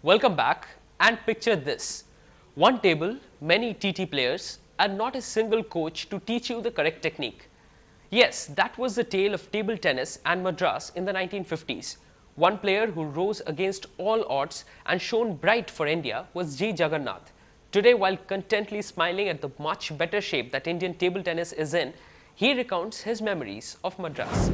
Welcome back, and picture this. One table, many TT players, and not a single coach to teach you the correct technique. Yes, that was the tale of table tennis and Madras in the 1950s. One player who rose against all odds and shone bright for India was G. Jagannath. Today, while contently smiling at the much better shape that Indian table tennis is in, he recounts his memories of Madras.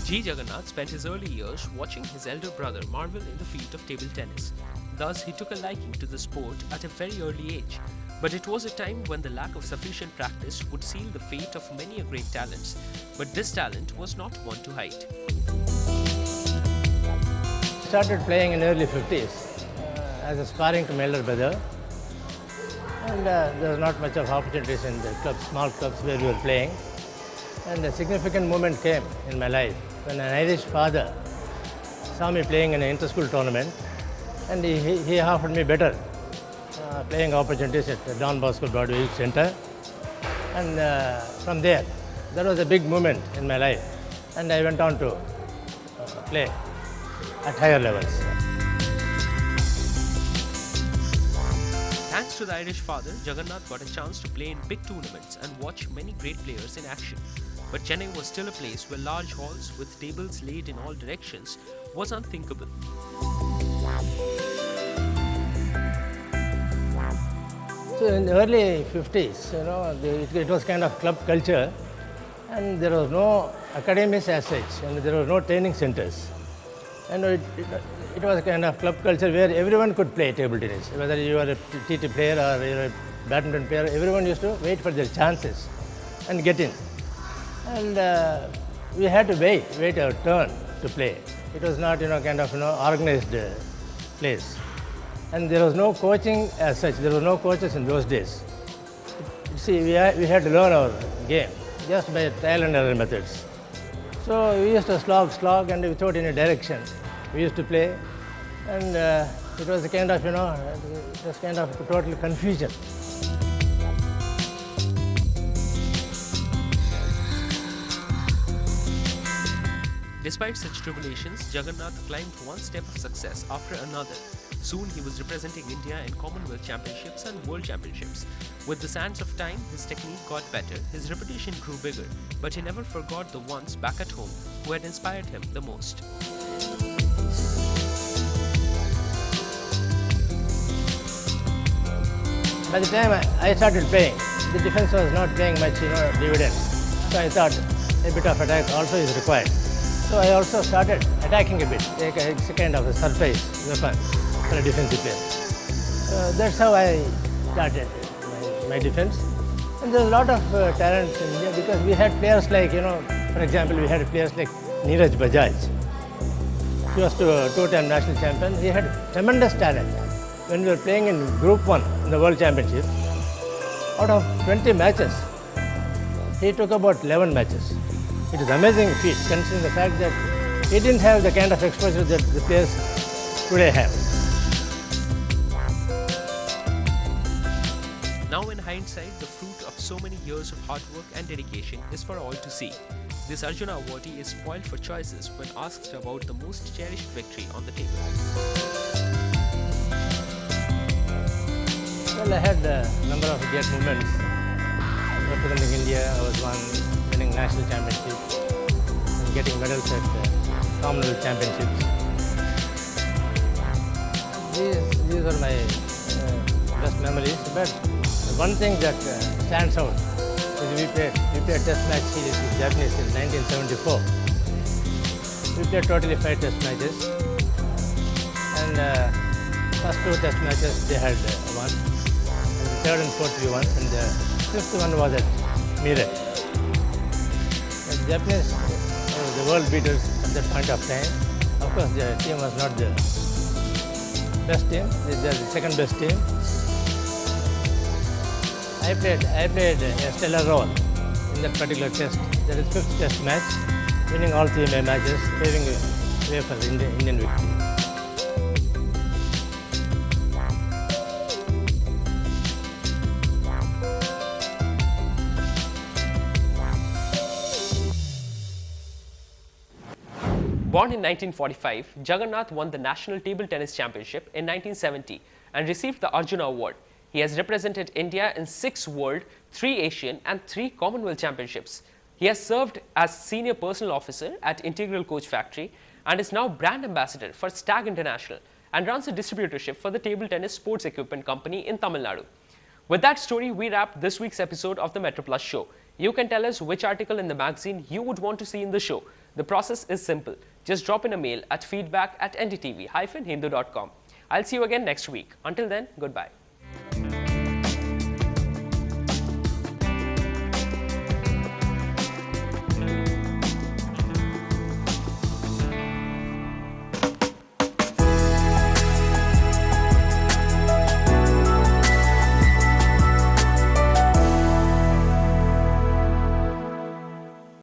G. Jagannath spent his early years watching his elder brother marvel in the field of table tennis. Thus, he took a liking to the sport at a very early age. But it was a time when the lack of sufficient practice would seal the fate of many a great talents. But this talent was not one to hide. Started playing in early 50s as a sparring to my elder brother. And there was not much of opportunities in the clubs, small clubs where we were playing. And a significant moment came in my life when an Irish father saw me playing in an inter-school tournament, and he offered me better playing opportunities at the Don Bosco Broadway Youth Center. And from there, that was a big moment in my life, and I went on to play at higher levels. Thanks to the Irish father, Jagannath got a chance to play in big tournaments and watch many great players in action. But Chennai was still a place where large halls with tables laid in all directions was unthinkable. So in the early 50s, it was kind of club culture, and there was no academies as such, and there were no training centers. And it was a kind of club culture where everyone could play table tennis. Whether you are a TT player or you are a badminton player, everyone used to wait for their chances and get in. And we had to wait our turn to play. It was not, organized place. And there was no coaching as such. There were no coaches in those days. See, we had to learn our game just by trial and error methods. So we used to slog, and without any direction, we used to play. And it was a kind of, total confusion. Despite such tribulations, Jagannath climbed one step of success after another. Soon he was representing India in Commonwealth Championships and World Championships. With the sands of time, his technique got better, his reputation grew bigger, but he never forgot the ones back at home who had inspired him the most. By the time I started playing, the defense was not playing much, dividends. So I thought a bit of attack also is required. So I also started attacking a bit. It's a kind of a surprise weapon for a defensive player. That's how I started my defense. And there's a lot of talent in India because we had players like, for example, we had players like Neeraj Bajaj. He was a two-time national champion. He had tremendous talent. When we were playing in Group 1 in the World Championship, out of 20 matches, he took about 11 matches. It is an amazing feat considering the fact that he didn't have the kind of exposure that the players today have. Now in hindsight, the fruit of so many years of hard work and dedication is for all to see. This Arjuna awardee is spoiled for choices when asked about the most cherished victory on the table. Well, I had a number of great moments representing India. I was winning national championships and getting medals at Commonwealth Championships. These are my best memories. But one thing that stands out is we played test match series with Japanese in 1974. We played totally 5 test matches, and first 2 test matches they had won, and the third and fourth we won, and the fifth one was at Meerut. The Japanese were the world beaters at that point of time. Of course, the team was not the best team; they were the second best team. I played a stellar role in that particular test. That is 5th test match, winning all 3 matches, paving the way for the Indian victory. Born in 1945, Jagannath won the National Table Tennis Championship in 1970 and received the Arjuna Award. He has represented India in 6 World, 3 Asian and 3 Commonwealth Championships. He has served as Senior Personal Officer at Integral Coach Factory and is now Brand Ambassador for Stag International and runs a distributorship for the Table Tennis Sports Equipment Company in Tamil Nadu. With that story, we wrap this week's episode of the MetroPlus show. You can tell us which article in the magazine you would want to see in the show. The process is simple. Just drop in a mail at feedback@ndtv-hindu.com. I'll see you again next week. Until then, goodbye.